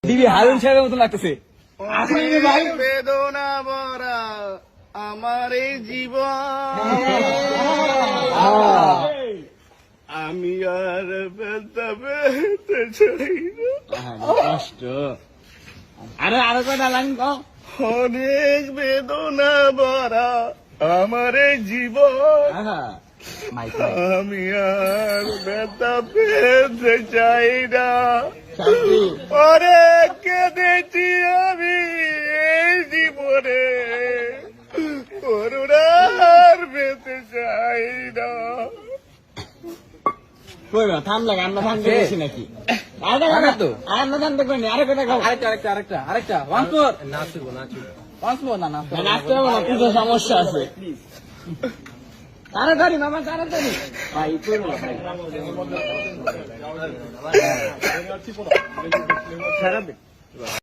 দিবি হারুন সাহেবের মতো লাগতেছে। বেদনা ভরা আমার এই জীবন, আমি আর ব্যথা পেতে চাই না। কষ্ট আরো কয়টা লাইন কও। অনেক বেদনা ভরা আমার এই জীবন, আমি আর ব্যথা পেতে চাই না। অনেক কেঁদেছি আমি এই জীবনে, করুণার পেতে চাই না। ঠান্ডা গান্না ঠান্ডা বেশি নাকি? আরেকটা নাচতে হবে না, কিছু সমস্যা আছে। তাড়াতাড়ি মামা, তাড়াতাড়ি ভাই।